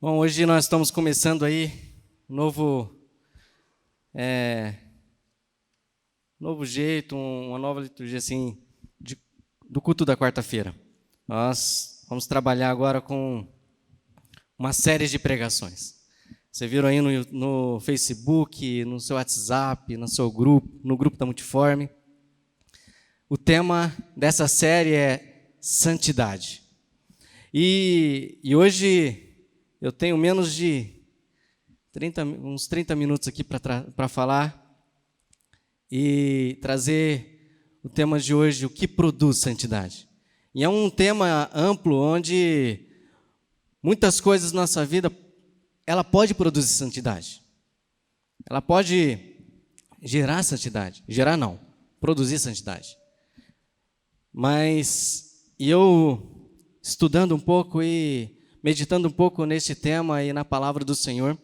Bom, hoje nós estamos começando aí um novo jeito, uma nova liturgia assim do culto da quarta-feira. Nós vamos trabalhar agora com uma série de pregações. Você viram aí no Facebook, no seu WhatsApp, no seu grupo, no grupo da Multiforme. O tema dessa série é santidade. E hoje eu tenho menos de uns 30 minutos aqui para falar e trazer o tema de hoje, o que produz santidade. E é um tema amplo onde muitas coisas na nossa vida, ela pode produzir santidade. Ela pode gerar santidade. Gerar não, produzir santidade. Mas eu, estudando um pouco e meditando um pouco neste tema e na palavra do Senhor,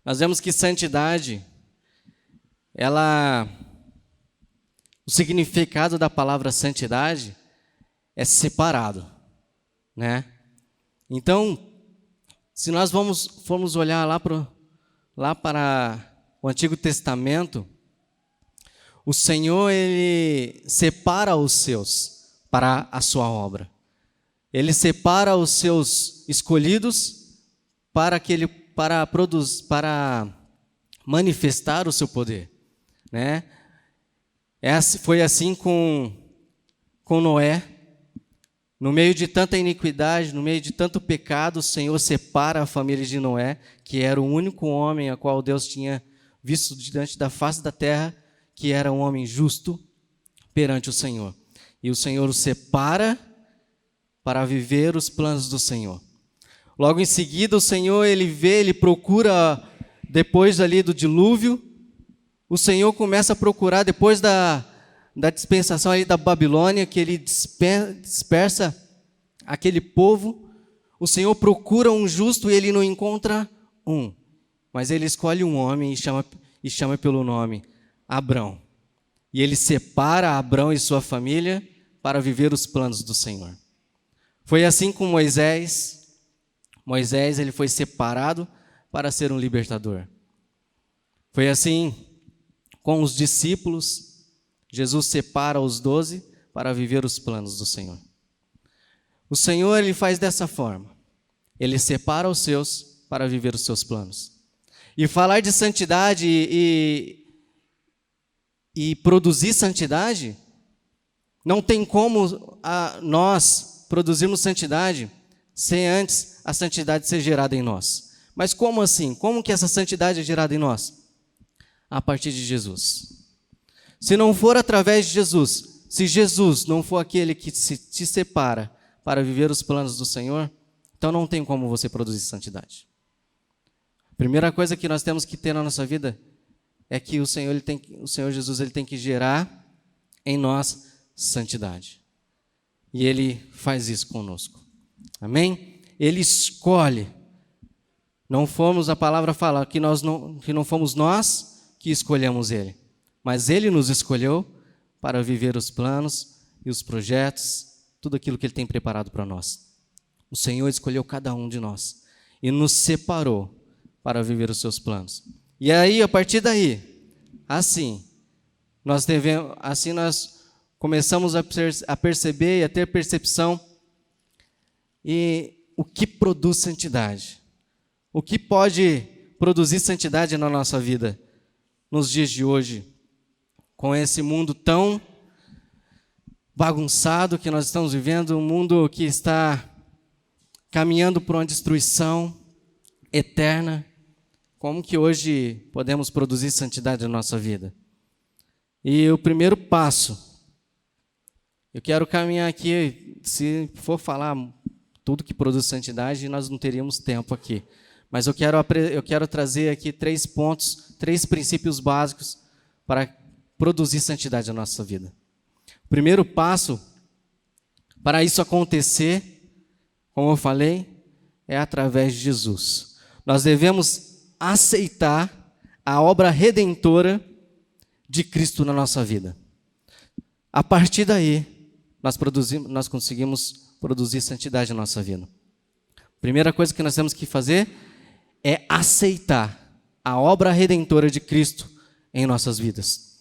nós vemos que santidade, o significado da palavra santidade é separado, né? Então, se nós formos olhar lá para o Antigo Testamento, o Senhor, Ele separa os seus para a sua obra. Ele separa os seus escolhidos para manifestar o seu poder, né? Foi assim com Noé. No meio de tanta iniquidade, no meio de tanto pecado, o Senhor separa a família de Noé, que era o único homem a qual Deus tinha visto diante da face da terra, que era um homem justo perante o Senhor. E o Senhor o separa para viver os planos do Senhor. Logo em seguida, o Senhor, ele procura, depois ali do dilúvio, o Senhor começa a procurar, depois da dispensação ali da Babilônia, que ele dispersa aquele povo, o Senhor procura um justo e ele não encontra um. Mas ele escolhe um homem e chama pelo nome, Abrão. E ele separa Abrão e sua família para viver os planos do Senhor. Foi assim com Moisés. Moisés, ele foi separado para ser um libertador. Foi assim com os discípulos. Jesus separa os 12 para viver os planos do Senhor. O Senhor, ele faz dessa forma. Ele separa os seus para viver os seus planos. E falar de santidade e produzir santidade, não tem como nós produzirmos santidade sem antes a santidade ser gerada em nós. Mas como assim? Como que essa santidade é gerada em nós? A partir de Jesus. Se não for através de Jesus, se Jesus não for aquele que te separa para viver os planos do Senhor, então não tem como você produzir santidade. A primeira coisa que nós temos que ter na nossa vida é que o Senhor Jesus, ele tem que gerar em nós santidade. E Ele faz isso conosco. Amém? Ele escolhe. A palavra fala que não fomos nós que escolhemos Ele, mas Ele nos escolheu para viver os planos e os projetos, tudo aquilo que Ele tem preparado para nós. O Senhor escolheu cada um de nós e nos separou para viver os seus planos. E aí, a partir daí, assim nós começamos a perceber e a ter percepção e o que produz santidade. O que pode produzir santidade na nossa vida nos dias de hoje, com esse mundo tão bagunçado que nós estamos vivendo, um mundo que está caminhando para uma destruição eterna. Como que hoje podemos produzir santidade na nossa vida? E o primeiro passo, eu quero caminhar aqui, se for falar tudo que produz santidade, nós não teríamos tempo aqui. Mas eu quero trazer aqui 3 pontos, 3 princípios básicos para produzir santidade na nossa vida. O primeiro passo, para isso acontecer, como eu falei, é através de Jesus. Nós devemos aceitar a obra redentora de Cristo na nossa vida. A partir daí, nós conseguimos produzir santidade na nossa vida. Primeira coisa que nós temos que fazer é aceitar a obra redentora de Cristo em nossas vidas.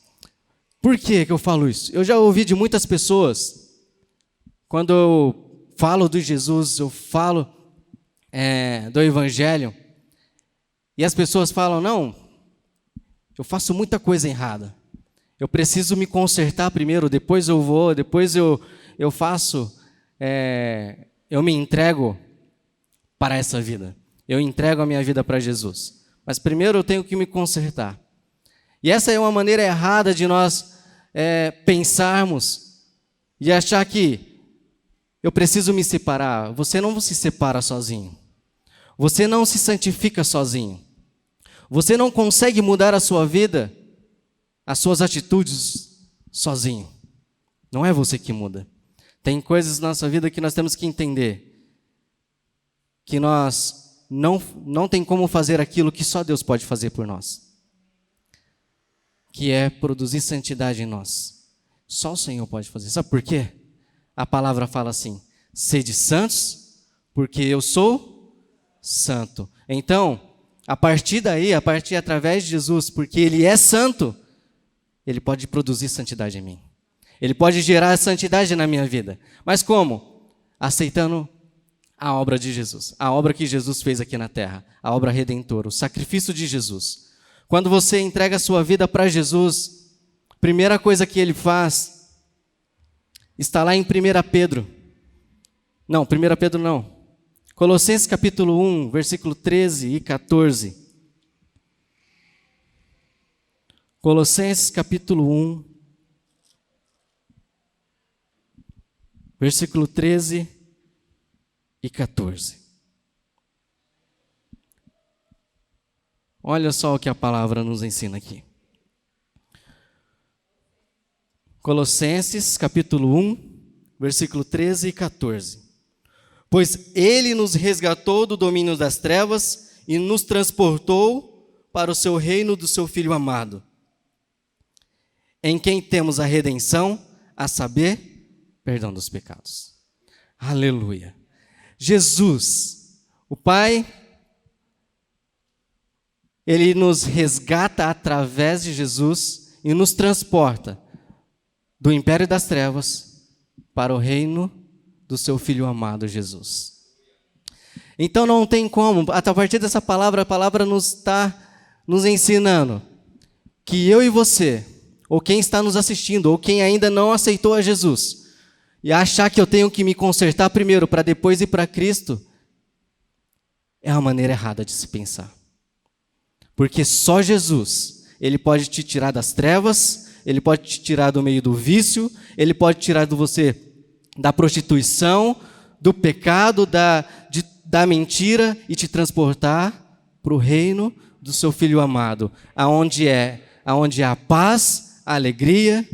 Por que eu falo isso? Eu já ouvi de muitas pessoas, quando eu falo de Jesus, eu falo do Evangelho, e as pessoas falam, não, eu faço muita coisa errada. Eu preciso me consertar primeiro, depois eu vou, depois eu faço, eu me entrego para essa vida. Eu entrego a minha vida para Jesus. Mas primeiro eu tenho que me consertar. E essa é uma maneira errada de nós pensarmos e achar que eu preciso me separar. Você não se separa sozinho. Você não se santifica sozinho. Você não consegue mudar a sua vida, as suas atitudes sozinho. Não é você que muda. Tem coisas na nossa vida que nós temos que entender. Que nós não tem como fazer aquilo que só Deus pode fazer por nós. Que é produzir santidade em nós. Só o Senhor pode fazer. Sabe por quê? A palavra fala assim, sede santos, porque eu sou santo. Então, a partir daí, através de Jesus, porque Ele é santo, Ele pode produzir santidade em mim. Ele pode gerar santidade na minha vida. Mas como? Aceitando a obra de Jesus. A obra que Jesus fez aqui na terra. A obra redentora, o sacrifício de Jesus. Quando você entrega a sua vida para Jesus, a primeira coisa que Ele faz está lá em 1 Pedro. Não, 1 Pedro não. Colossenses capítulo 1, versículo 13 e 14. Colossenses capítulo 1, versículo 13 e 14. Olha só o que a palavra nos ensina aqui. Colossenses capítulo 1, versículo 13 e 14. Pois Ele nos resgatou do domínio das trevas e nos transportou para o seu reino do seu Filho amado, em quem temos a redenção, a saber, perdão dos pecados. Aleluia. Jesus, o Pai, Ele nos resgata através de Jesus e nos transporta do império das trevas para o reino do seu Filho amado, Jesus. Então não tem como, a partir dessa palavra, a palavra nos está nos ensinando que eu e você, ou quem está nos assistindo, ou quem ainda não aceitou a Jesus, e achar que eu tenho que me consertar primeiro para depois ir para Cristo, é uma maneira errada de se pensar. Porque só Jesus, Ele pode te tirar das trevas, Ele pode te tirar do meio do vício, Ele pode tirar de você da prostituição, do pecado, da mentira e te transportar para o reino do seu Filho amado, aonde há paz, alegria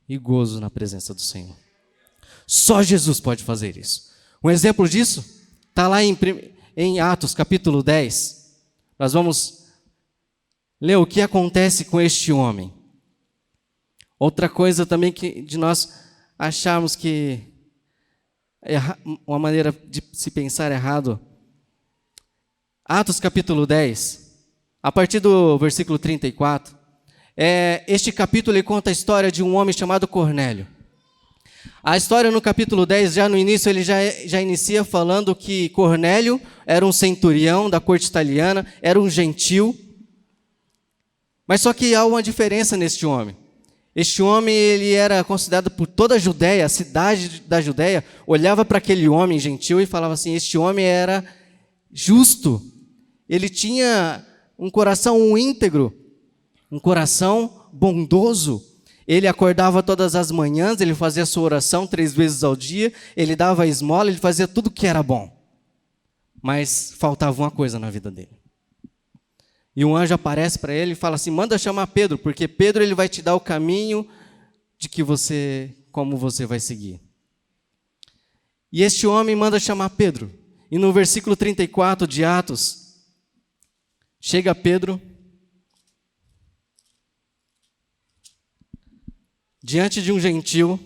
e gozo na presença do Senhor. Só Jesus pode fazer isso. Um exemplo disso está lá em Atos capítulo 10. Nós vamos ler o que acontece com este homem. Outra coisa também que de nós acharmos que uma maneira de se pensar errado. Atos capítulo 10, a partir do versículo 34, este capítulo ele conta a história de um homem chamado Cornélio. A história no capítulo 10, já no início, ele já inicia falando que Cornélio era um centurião da corte italiana, era um gentil. Mas só que há uma diferença neste homem. Este homem, ele era considerado por toda a Judéia, a cidade da Judéia, olhava para aquele homem gentil e falava assim, este homem era justo. Ele tinha um coração íntegro, um coração bondoso. Ele acordava todas as manhãs, ele fazia sua oração 3 vezes ao dia, ele dava a esmola, ele fazia tudo que era bom. Mas faltava uma coisa na vida dele. E um anjo aparece para ele e fala assim, manda chamar Pedro, porque Pedro ele vai te dar o caminho de como você vai seguir. E este homem manda chamar Pedro. E no versículo 34 de Atos, chega Pedro diante de um gentil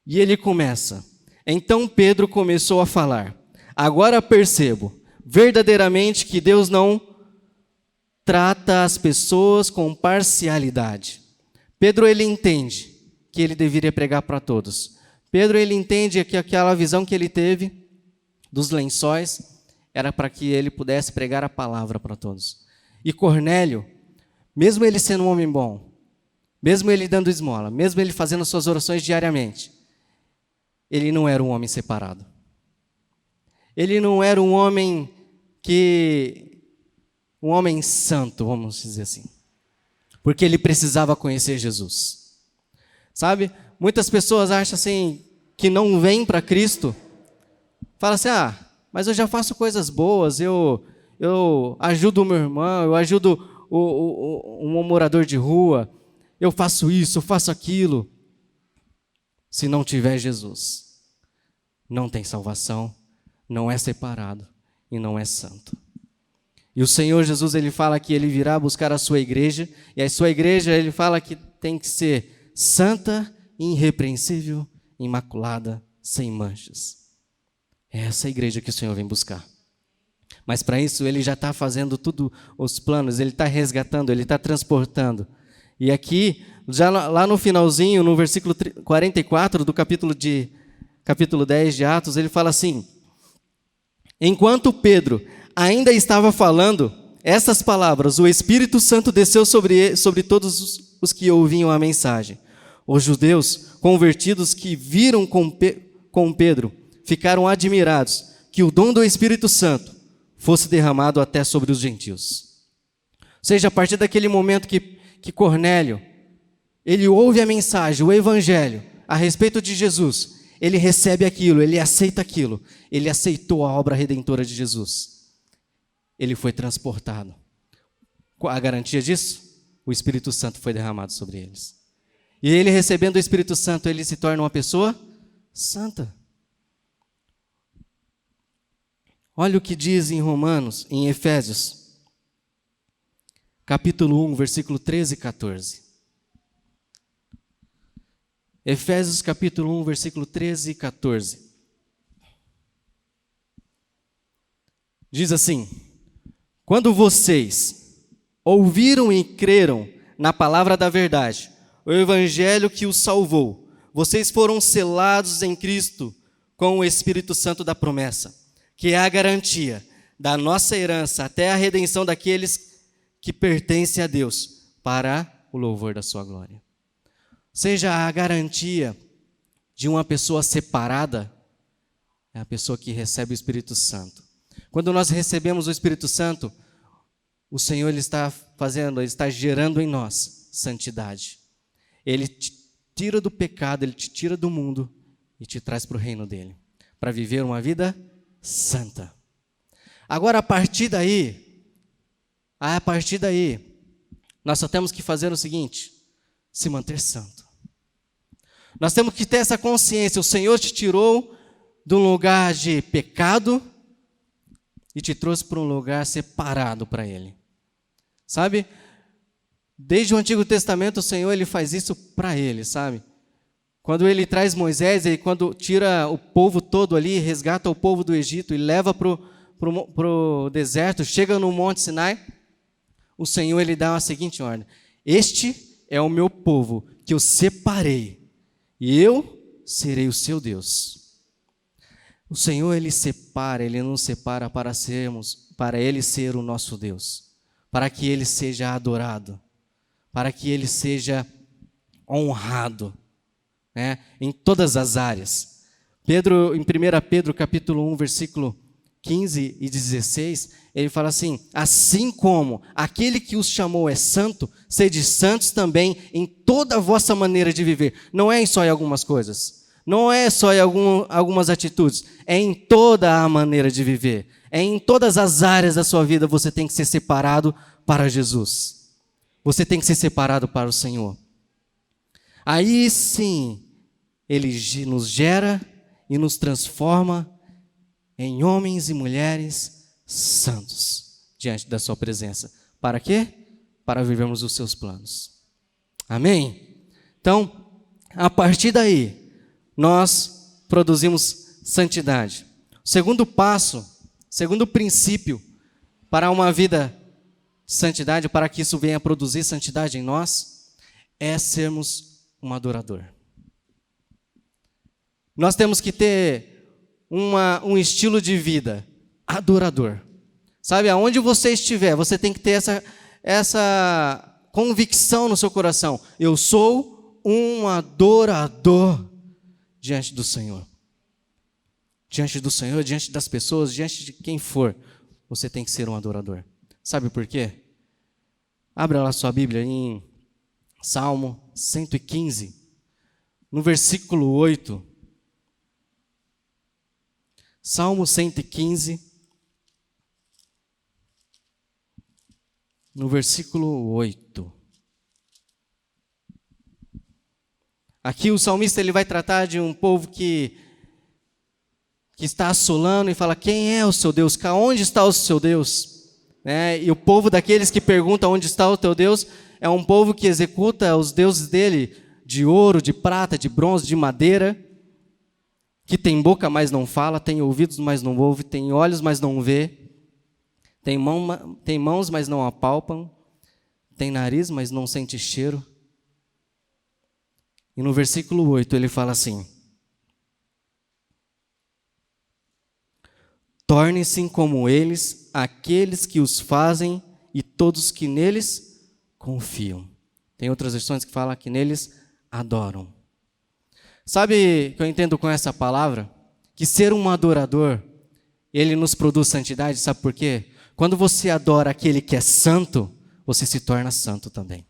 e ele começa. Então Pedro começou a falar. Agora percebo verdadeiramente que Deus não trata as pessoas com parcialidade. Pedro, ele entende que ele deveria pregar para todos. Pedro, ele entende que aquela visão que ele teve dos lençóis era para que ele pudesse pregar a palavra para todos. E Cornélio, mesmo ele sendo um homem bom, mesmo ele dando esmola, mesmo ele fazendo suas orações diariamente, ele não era um homem separado. Ele não era um homem santo, vamos dizer assim. Porque ele precisava conhecer Jesus. Sabe? Muitas pessoas acham assim, que não vêm para Cristo. Fala assim, mas eu já faço coisas boas, eu ajudo o meu irmão, eu ajudo um morador de rua, eu faço isso, eu faço aquilo. Se não tiver Jesus, não tem salvação, não é separado e não é santo. E o Senhor Jesus, ele fala que ele virá buscar a sua igreja, e a sua igreja, ele fala que tem que ser santa, irrepreensível, imaculada, sem manchas. É essa a igreja que o Senhor vem buscar. Mas para isso, ele já está fazendo tudo os planos, ele está resgatando, ele está transportando. E aqui, já lá no finalzinho, no versículo 44 do capítulo 10 de Atos, ele fala assim: enquanto Pedro ainda estava falando essas palavras, o Espírito Santo desceu sobre todos os que ouviam a mensagem. Os judeus convertidos que viram com Pedro ficaram admirados que o dom do Espírito Santo fosse derramado até sobre os gentios. Ou seja, a partir daquele momento que Cornélio, ele ouve a mensagem, o evangelho a respeito de Jesus, ele recebe aquilo, ele aceita aquilo, ele aceitou a obra redentora de Jesus. Ele foi transportado. A garantia disso? O Espírito Santo foi derramado sobre eles. E ele, recebendo o Espírito Santo, ele se torna uma pessoa santa. Olha o que diz em Efésios, capítulo 1, versículo 13 e 14. Efésios, capítulo 1, versículo 13 e 14. Diz assim: quando vocês ouviram e creram na palavra da verdade, o evangelho que os salvou, vocês foram selados em Cristo com o Espírito Santo da promessa, que é a garantia da nossa herança até a redenção daqueles que pertencem a Deus, para o louvor da sua glória. Seja a garantia de uma pessoa separada, é a pessoa que recebe o Espírito Santo. Quando nós recebemos o Espírito Santo, o Senhor ele está gerando em nós santidade. Ele te tira do pecado, ele te tira do mundo e te traz para o reino dele, para viver uma vida santa. Agora, a partir daí, nós só temos que fazer o seguinte: se manter santo. Nós temos que ter essa consciência. O Senhor te tirou de um lugar de pecado e te trouxe para um lugar separado para Ele. Sabe? Desde o Antigo Testamento, o Senhor ele faz isso para Ele, sabe? Quando Ele traz Moisés, e quando tira o povo todo ali, resgata o povo do Egito e leva para o deserto, chega no Monte Sinai, o Senhor ele dá a seguinte ordem: este é o meu povo que eu separei, e eu serei o seu Deus. O Senhor ele separa, ele nos separa para Ele ser o nosso Deus, para que Ele seja adorado, para que Ele seja honrado, né, em todas as áreas. Pedro, em 1 Pedro capítulo 1, versículo 15 e 16, ele fala assim: assim como aquele que os chamou é santo, sede santos também em toda a vossa maneira de viver. Não é só em algumas coisas, não é só em algumas atitudes, é em toda a maneira de viver. É em todas as áreas da sua vida você tem que ser separado para Jesus. Você tem que ser separado para o Senhor. Aí sim, Ele nos gera e nos transforma em homens e mulheres santos diante da sua presença. Para quê? Para vivermos os seus planos. Amém? Então, a partir daí, nós produzimos santidade. O segundo passo, segundo princípio para uma vida de santidade, para que isso venha produzir santidade em nós, é sermos um adorador. Nós temos que ter um estilo de vida adorador. Sabe, aonde você estiver, você tem que ter essa convicção no seu coração. Eu sou um adorador diante do Senhor. Diante do Senhor, diante das pessoas, diante de quem for, você tem que ser um adorador. Sabe por quê? Abra lá sua Bíblia em Salmo 115, no versículo 8. Salmo 115, no versículo 8. Aqui o salmista ele vai tratar de um povo que está assolando e fala: quem é o seu Deus? Onde está o seu Deus? E o povo daqueles que perguntam onde está o teu Deus é um povo que executa os deuses dele de ouro, de prata, de bronze, de madeira, que tem boca, mas não fala, tem ouvidos, mas não ouve, tem olhos, mas não vê, tem mãos, mas não apalpam, tem nariz, mas não sente cheiro. E no versículo 8 ele fala assim: tornem-se como eles aqueles que os fazem e todos que neles confiam. Tem outras versões que falam que neles adoram. Sabe o que eu entendo com essa palavra? Que ser um adorador, ele nos produz santidade, sabe por quê? Quando você adora aquele que é santo, você se torna santo também.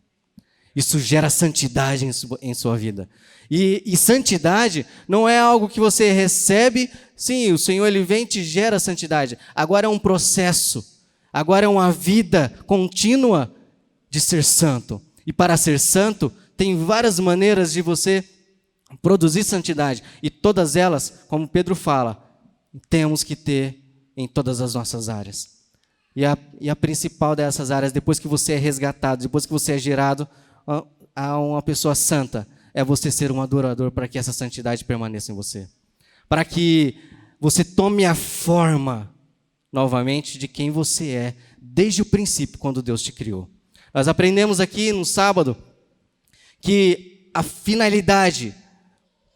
Isso gera santidade em sua vida. E santidade não é algo que você recebe. Sim, o Senhor ele vem e te gera santidade. Agora é um processo. Agora é uma vida contínua de ser santo. E para ser santo, tem várias maneiras de você produzir santidade. E todas elas, como Pedro fala, temos que ter em todas as nossas áreas. E a principal dessas áreas, depois que você é resgatado, depois que você é gerado a uma pessoa santa, é você ser um adorador para que essa santidade permaneça em você. Para que você tome a forma, novamente, de quem você é, desde o princípio, quando Deus te criou. Nós aprendemos aqui no sábado que a finalidade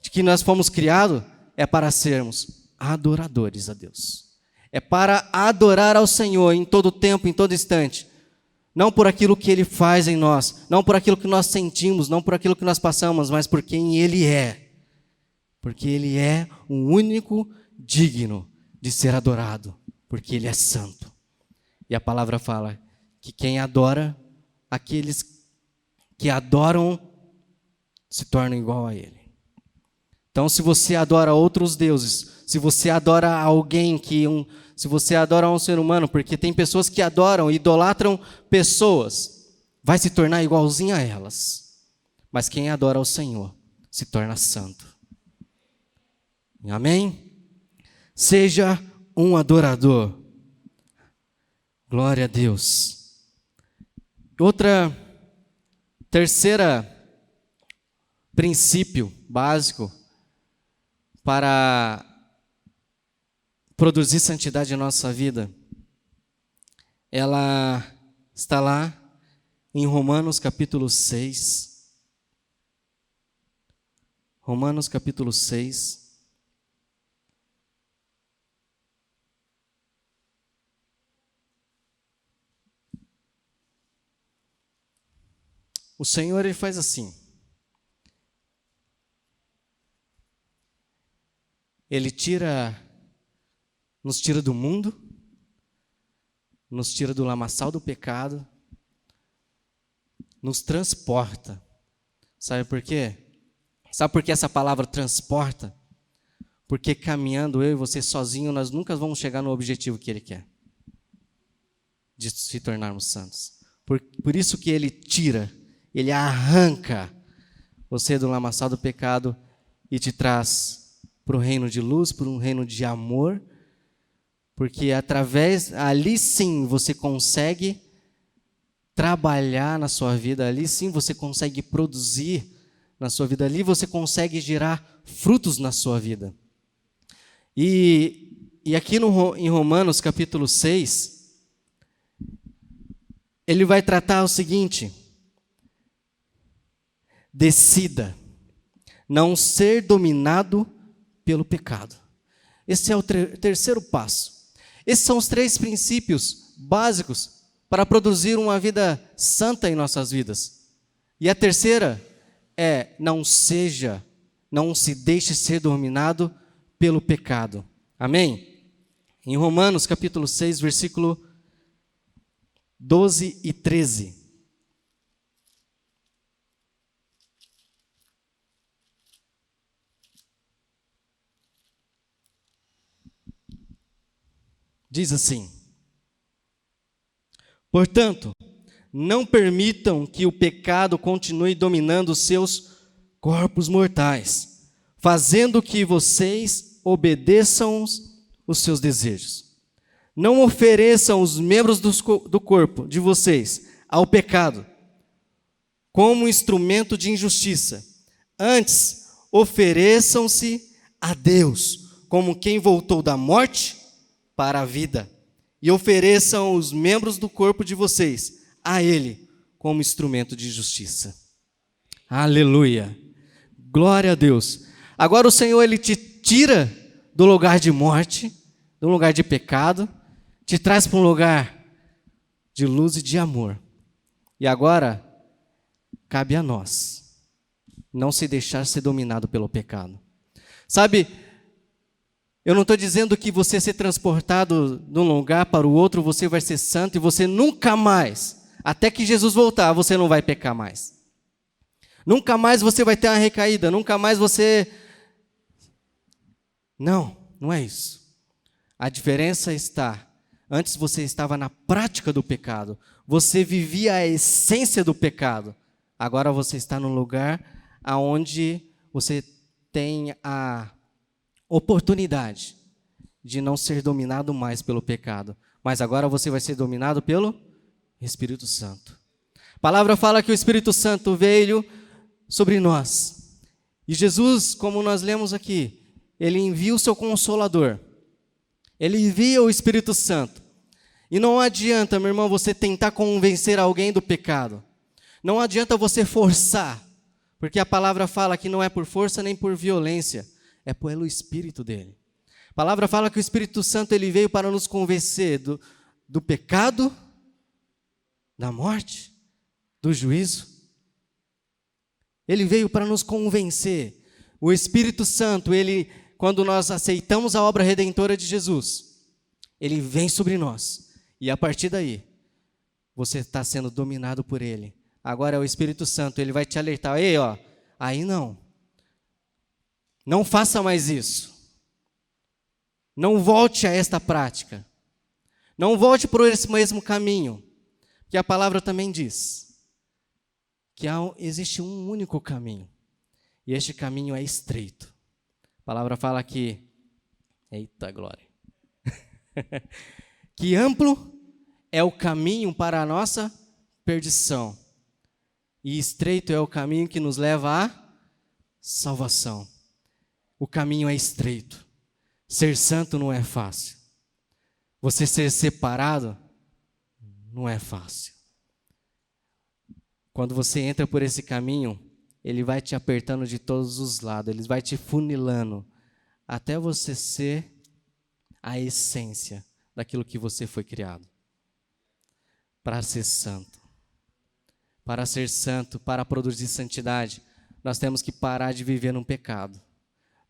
de que nós fomos criados é para sermos adoradores a Deus. É para adorar ao Senhor em todo tempo, em todo instante. Não por aquilo que Ele faz em nós, não por aquilo que nós sentimos, não por aquilo que nós passamos, mas por quem Ele é. Porque Ele é o único digno de ser adorado, porque Ele é santo. E a palavra fala que quem adora, aqueles que adoram, se tornam igual a Ele. Então, se você adora outros deuses, se você adora alguém se você adora um ser humano, porque tem pessoas que adoram, idolatram pessoas, vai se tornar igualzinho a elas. Mas quem adora ao Senhor se torna santo. Amém? Seja um adorador. Glória a Deus. Terceira princípio básico para produzir santidade em nossa vida, ela está lá em Romanos capítulo 6. Romanos capítulo 6. O Senhor ele faz assim. Ele nos tira do mundo, nos tira do lamaçal do pecado, nos transporta. Sabe por quê? Sabe por que essa palavra transporta? Porque caminhando eu e você sozinho, nós nunca vamos chegar no objetivo que Ele quer, de se tornarmos santos. Por isso que Ele tira, Ele arranca você do lamaçal do pecado e te traz para o reino de luz, para um reino de amor, porque ali sim você consegue trabalhar na sua vida, ali sim você consegue produzir na sua vida, ali você consegue gerar frutos na sua vida. E E aqui em Romanos capítulo 6, ele vai tratar o seguinte: decida não ser dominado pelo pecado. Esse é o terceiro passo. Esses são os 3 princípios básicos para produzir uma vida santa em nossas vidas. E a terceira é: não se deixe ser dominado pelo pecado. Amém? Em Romanos capítulo 6, versículo 12 e 13. Diz assim: portanto, não permitam que o pecado continue dominando os seus corpos mortais, fazendo que vocês obedeçam os seus desejos. Não ofereçam os membros do corpo de vocês ao pecado como instrumento de injustiça. Antes, ofereçam-se a Deus como quem voltou da morte para a vida, e ofereçam os membros do corpo de vocês a Ele como instrumento de justiça. Aleluia! Glória a Deus! Agora o Senhor, Ele te tira do lugar de morte, do lugar de pecado, te traz para um lugar de luz e de amor. E agora, cabe a nós não se deixar ser dominado pelo pecado. Sabe, eu não estou dizendo que você ser transportado de um lugar para o outro, você vai ser santo e você nunca mais, até que Jesus voltar, você não vai pecar mais. Nunca mais você vai ter uma recaída, nunca mais você... Não é isso. A diferença está, antes você estava na prática do pecado, você vivia a essência do pecado. Agora você está num lugar onde você tem a oportunidade de não ser dominado mais pelo pecado, mas agora você vai ser dominado pelo Espírito Santo. A palavra fala que o Espírito Santo veio sobre nós. E Jesus, como nós lemos aqui, Ele envia o seu Consolador. Ele envia o Espírito Santo. E não adianta, meu irmão, você tentar convencer alguém do pecado. Não adianta você forçar, porque a palavra fala que não é por força nem por violência, é pelo Espírito dele. A palavra fala que o Espírito Santo ele veio para nos convencer do pecado, da morte, do juízo. Ele veio para nos convencer. O Espírito Santo, ele, quando nós aceitamos a obra redentora de Jesus, ele vem sobre nós. E a partir daí, você está sendo dominado por ele. Agora é o Espírito Santo, ele vai te alertar. Ei, ó, aí não. Não faça mais isso. Não volte a esta prática. Não volte por esse mesmo caminho. Que a palavra também diz que existe um único caminho. E este caminho é estreito. A palavra fala que... Eita glória! Que amplo é o caminho para a nossa perdição. E estreito é o caminho que nos leva à salvação. O caminho é estreito. Ser santo não é fácil. Você ser separado não é fácil. Quando você entra por esse caminho, ele vai te apertando de todos os lados, ele vai te funilando, até você ser a essência daquilo que você foi criado. Para ser santo. Para ser santo, para produzir santidade, nós temos que parar de viver num pecado.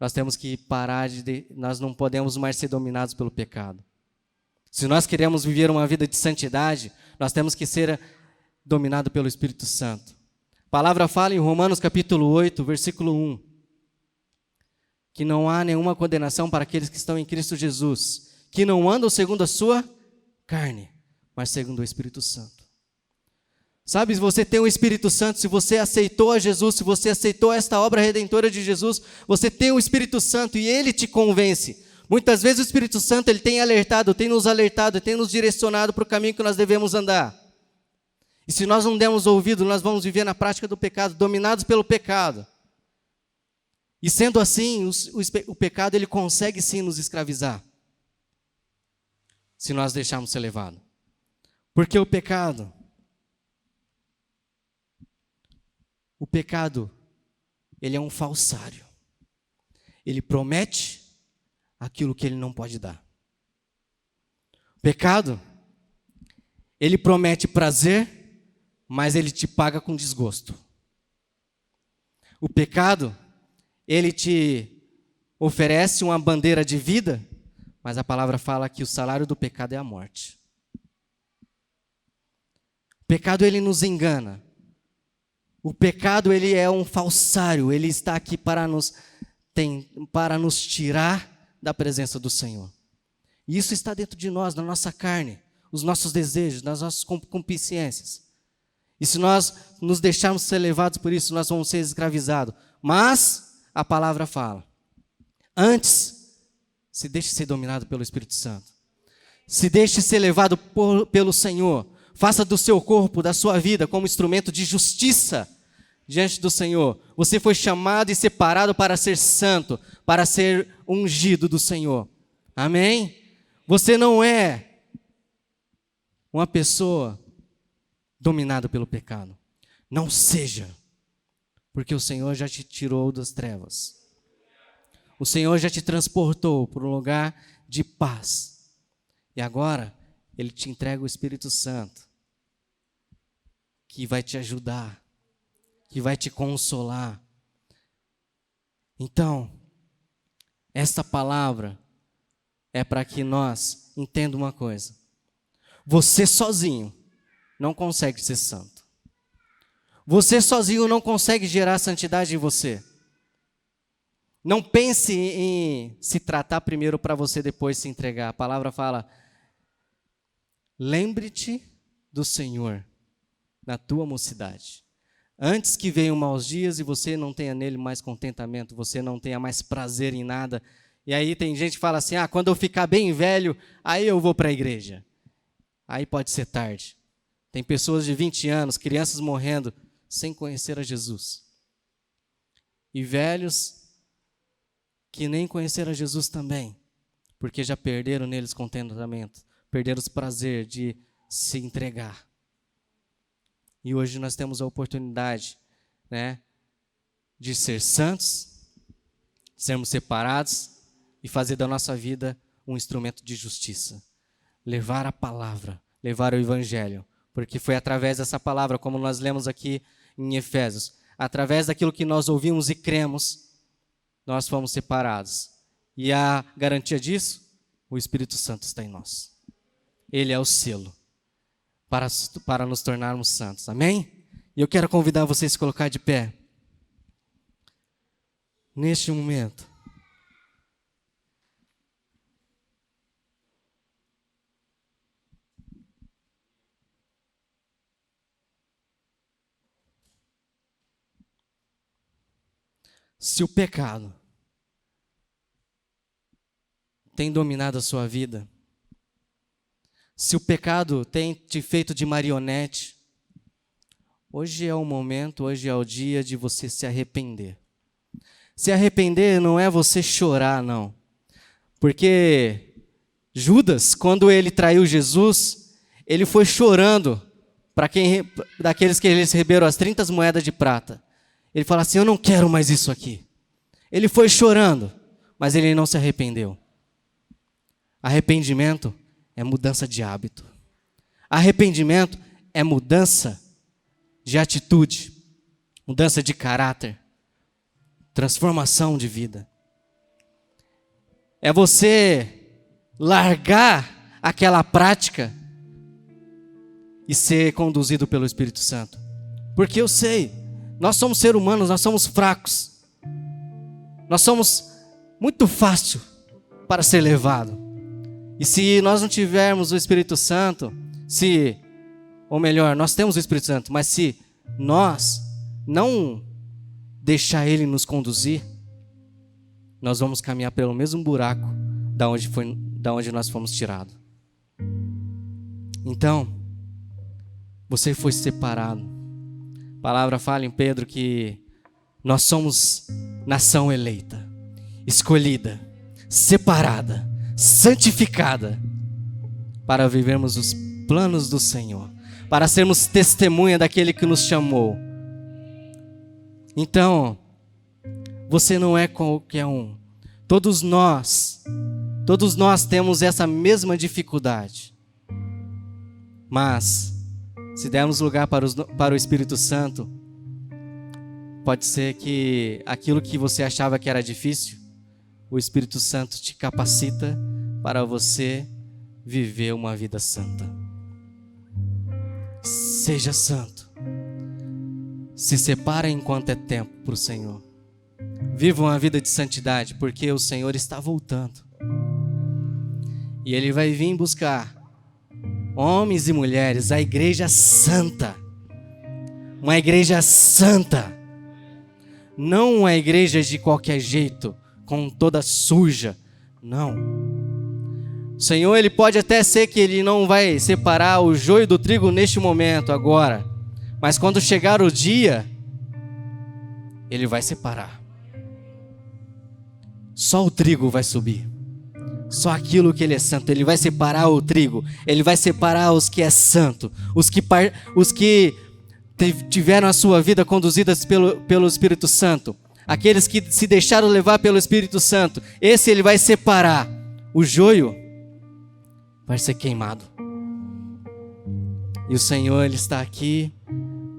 Nós temos que parar nós não podemos mais ser dominados pelo pecado. Se nós queremos viver uma vida de santidade, nós temos que ser dominados pelo Espírito Santo. A palavra fala em Romanos capítulo 8, versículo 1, que não há nenhuma condenação para aqueles que estão em Cristo Jesus, que não andam segundo a sua carne, mas segundo o Espírito Santo. Sabe, se você tem o Espírito Santo, se você aceitou a Jesus, se você aceitou esta obra redentora de Jesus, você tem o Espírito Santo e Ele te convence. Muitas vezes o Espírito Santo ele tem nos alertado, tem nos direcionado para o caminho que nós devemos andar. E se nós não dermos ouvido, nós vamos viver na prática do pecado, dominados pelo pecado. E sendo assim, o pecado ele consegue sim nos escravizar. se nós deixarmos ser levados. Porque o pecado, ele é um falsário. Ele promete aquilo que ele não pode dar. O pecado, ele promete prazer, mas ele te paga com desgosto. O pecado, ele te oferece uma bandeira de vida, mas a palavra fala que o salário do pecado é a morte. O pecado, ele nos engana. O pecado, ele é um falsário, ele está aqui para nos tirar da presença do Senhor. E isso está dentro de nós, na nossa carne, os nossos desejos, nas nossas concupiscências. E se nós nos deixarmos ser levados por isso, nós vamos ser escravizados. Mas a palavra fala, antes, se deixe ser dominado pelo Espírito Santo. Se deixe ser levado pelo Senhor. Faça do seu corpo, da sua vida, como instrumento de justiça diante do Senhor. Você foi chamado e separado para ser santo, para ser ungido do Senhor. Amém? Você não é uma pessoa dominada pelo pecado. Não seja, porque o Senhor já te tirou das trevas. O Senhor já te transportou para um lugar de paz. E agora, Ele te entrega o Espírito Santo, que vai te ajudar, que vai te consolar. Então, esta palavra é para que nós entendamos uma coisa. Você sozinho não consegue ser santo. Você sozinho não consegue gerar santidade em você. Não pense em se tratar primeiro para você depois se entregar. A palavra fala, lembre-te do Senhor na tua mocidade. Antes que venham maus dias e você não tenha nele mais contentamento, você não tenha mais prazer em nada. E aí tem gente que fala assim, quando eu ficar bem velho, aí eu vou para a igreja. Aí pode ser tarde. Tem pessoas de 20 anos, crianças morrendo, sem conhecer a Jesus. E velhos que nem conheceram a Jesus também, porque já perderam neles contentamento, perderam o prazer de se entregar. E hoje nós temos a oportunidade, de ser santos, sermos separados e fazer da nossa vida um instrumento de justiça. Levar a palavra, levar o evangelho, porque foi através dessa palavra, como nós lemos aqui em Efésios, através daquilo que nós ouvimos e cremos, nós fomos separados. E a garantia disso, o Espírito Santo está em nós. Ele é o selo para nos tornarmos santos. Amém? E eu quero convidar vocês a se colocar de pé. Neste momento. Se o pecado tem dominado a sua vida, se o pecado tem te feito de marionete, hoje é o momento, hoje é o dia de você se arrepender. Se arrepender não é você chorar, não. Porque Judas, quando ele traiu Jesus, ele foi chorando daqueles que eles receberam as 30 moedas de prata. Ele fala assim, eu não quero mais isso aqui. Ele foi chorando, mas ele não se arrependeu. Arrependimento é mudança de hábito. Arrependimento é mudança de atitude, mudança de caráter, transformação de vida. É você largar aquela prática e ser conduzido pelo Espírito Santo. Porque eu sei, nós somos seres humanos, nós somos fracos. Nós somos muito fácil para ser levado. E se nós não tivermos o Espírito Santo, ou melhor, nós temos o Espírito Santo, mas se nós não deixar Ele nos conduzir, nós vamos caminhar pelo mesmo buraco da onde nós fomos tirados. Então, você foi separado. A palavra fala em Pedro que nós somos nação eleita, escolhida, separada, santificada, para vivermos os planos do Senhor, para sermos testemunha daquele que nos chamou. Então, você não é qualquer um. Todos nós temos essa mesma dificuldade. Mas, se dermos lugar para o Espírito Santo, pode ser que aquilo que você achava que era difícil, o Espírito Santo te capacita para você viver uma vida santa. Seja santo. Se separa enquanto é tempo para o Senhor. Viva uma vida de santidade, porque o Senhor está voltando. E Ele vai vir buscar homens e mulheres, a igreja santa. Uma igreja santa. Não uma igreja de qualquer jeito, com toda suja. Não. O Senhor, Ele pode até ser que Ele não vai separar o joio do trigo neste momento, agora. Mas quando chegar o dia, Ele vai separar. Só o trigo vai subir. Só aquilo que Ele é santo. Ele vai separar o trigo. Ele vai separar os que é santo. Os que tiveram a sua vida conduzidas pelo Espírito Santo. Aqueles que se deixaram levar pelo Espírito Santo. Esse Ele vai separar. O joio vai ser queimado. E o Senhor, Ele está aqui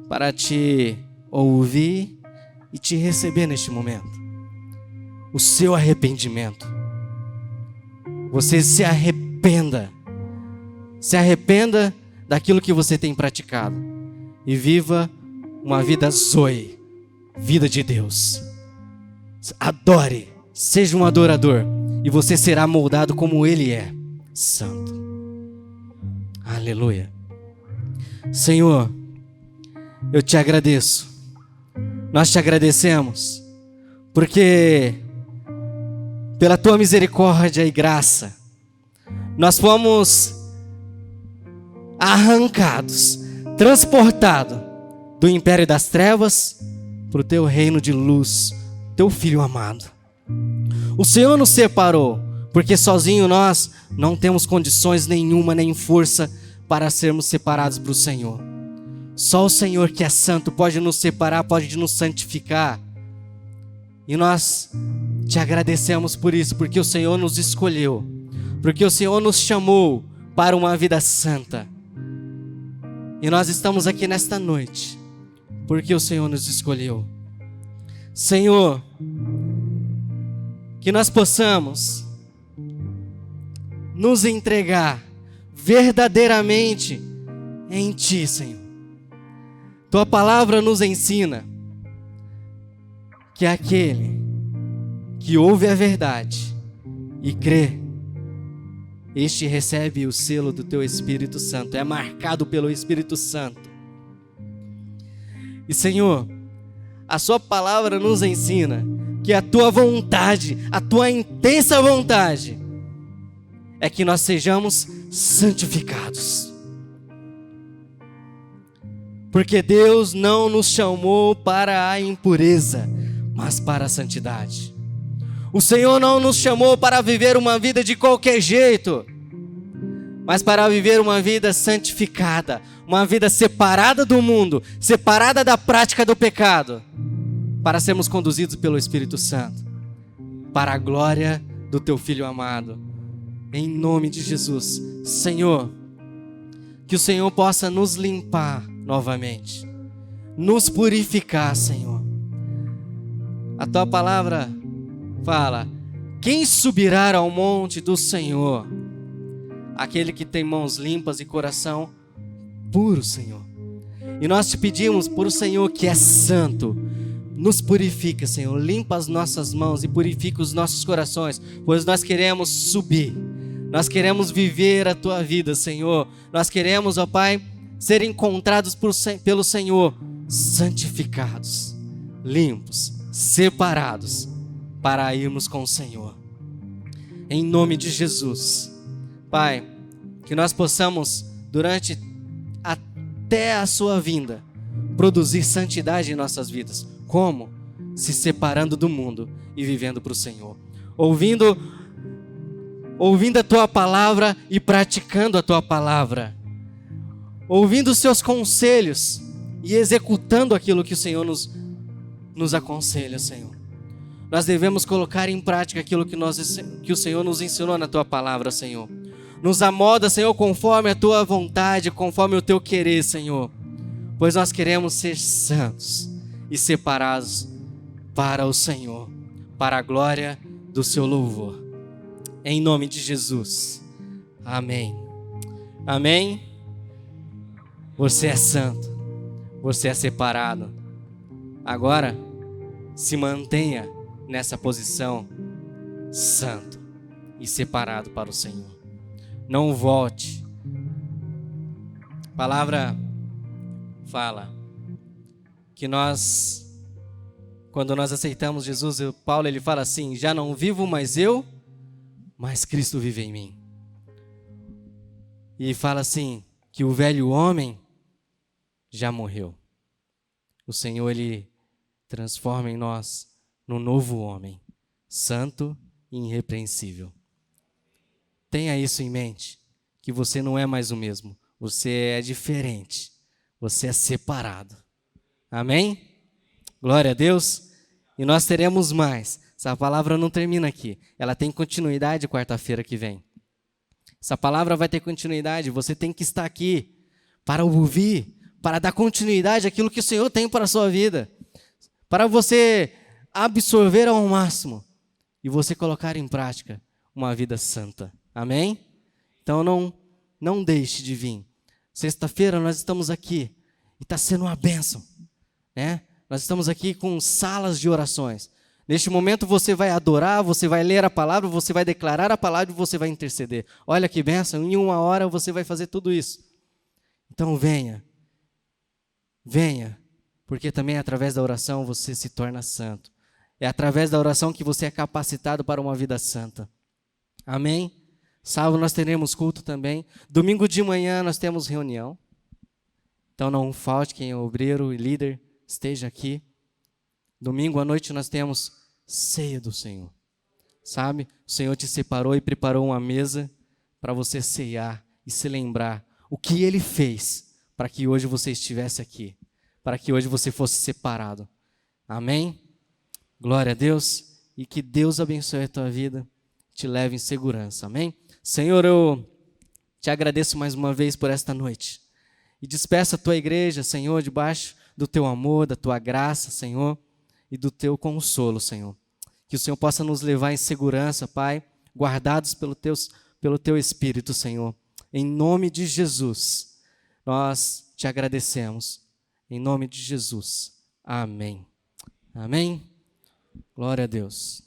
para te ouvir e te receber neste momento. O seu arrependimento. Você se arrependa. Se arrependa daquilo que você tem praticado. E viva uma vida zoe. Vida de Deus. Adore. Seja um adorador. E você será moldado como Ele é. Santo. Aleluia. Senhor, eu te agradeço. Nós te agradecemos. Porque pela tua misericórdia e graça, nós fomos arrancados, transportados do império das trevas para o teu reino de luz, teu Filho amado. O Senhor nos separou, porque sozinho nós não temos condições nenhuma, nem força para sermos separados para o Senhor. Só o Senhor que é santo pode nos separar, pode nos santificar. E nós te agradecemos por isso, porque o Senhor nos escolheu, porque o Senhor nos chamou para uma vida santa. E nós estamos aqui nesta noite, porque o Senhor nos escolheu. Senhor, que nós possamos nos entregar verdadeiramente em Ti, Senhor. Tua palavra nos ensina que aquele que ouve a verdade e crê, este recebe o selo do Teu Espírito Santo, é marcado pelo Espírito Santo. E Senhor, a Sua palavra nos ensina que a Tua vontade, a Tua intensa vontade, é que nós sejamos santificados. Porque Deus não nos chamou para a impureza, mas para a santidade. O Senhor não nos chamou para viver uma vida de qualquer jeito, mas para viver uma vida santificada, uma vida separada do mundo, separada da prática do pecado, para sermos conduzidos pelo Espírito Santo, para a glória do Teu Filho amado. Em nome de Jesus, Senhor, que o Senhor possa nos limpar novamente, nos purificar, Senhor. A Tua palavra fala: quem subirá ao monte do Senhor? Aquele que tem mãos limpas e coração puro, Senhor. E nós te pedimos por o Senhor que é santo, nos purifica, Senhor, limpa as nossas mãos e purifica os nossos corações, pois nós queremos subir, nós queremos viver a Tua vida, Senhor. Nós queremos, ó Pai, ser encontrados pelo Senhor, santificados, limpos, separados, para irmos com o Senhor. Em nome de Jesus, Pai, que nós possamos, durante até a Sua vinda, produzir santidade em nossas vidas. Como? Se separando do mundo e vivendo para o Senhor. Ouvindo ouvindo a Tua palavra e praticando a Tua palavra, ouvindo os Seus conselhos e executando aquilo que o Senhor nos aconselha, Senhor. Nós devemos colocar em prática aquilo que o Senhor nos ensinou na Tua palavra, Senhor. Nos amolda, Senhor, conforme a Tua vontade, conforme o Teu querer, Senhor. Pois nós queremos ser santos e separados para o Senhor, para a glória do Seu louvor. Em nome de Jesus. Amém. Amém. Você é santo. Você é separado. Agora, se mantenha nessa posição santo e separado para o Senhor. Não volte. A palavra fala que quando nós aceitamos Jesus, Paulo ele fala assim: já não vivo mais eu, mas Cristo vive em mim. E fala assim, que o velho homem já morreu. O Senhor ele transforma em nós no novo homem, santo e irrepreensível. Tenha isso em mente, que você não é mais o mesmo, você é diferente, você é separado. Amém? Glória a Deus. E nós teremos mais. Essa palavra não termina aqui, ela tem continuidade quarta-feira que vem. Essa palavra vai ter continuidade, você tem que estar aqui para ouvir, para dar continuidade àquilo que o Senhor tem para a sua vida, para você absorver ao máximo e você colocar em prática uma vida santa. Amém? Então não deixe de vir. Sexta-feira nós estamos aqui e está sendo uma bênção, né? Nós estamos aqui com salas de orações. Neste momento você vai adorar, você vai ler a palavra, você vai declarar a palavra e você vai interceder. Olha que bênção, em 1 hora você vai fazer tudo isso. Então venha, porque também através da oração você se torna santo. É através da oração que você é capacitado para uma vida santa. Amém? Sábado nós teremos culto também. Domingo de manhã nós temos reunião. Então não falte, quem é obreiro e líder esteja aqui. Domingo à noite nós temos ceia do Senhor. Sabe? O Senhor te separou e preparou uma mesa para você ceiar e se lembrar o que Ele fez para que hoje você estivesse aqui, para que hoje você fosse separado. Amém? Glória a Deus e que Deus abençoe a tua vida, te leve em segurança. Amém? Senhor, eu te agradeço mais uma vez por esta noite e despeço a tua igreja, Senhor, debaixo do teu amor, da tua graça, Senhor, e do teu consolo, Senhor. Que o Senhor possa nos levar em segurança, Pai, guardados pelo teu Espírito, Senhor. Em nome de Jesus, nós te agradecemos. Em nome de Jesus. Amém. Amém. Glória a Deus.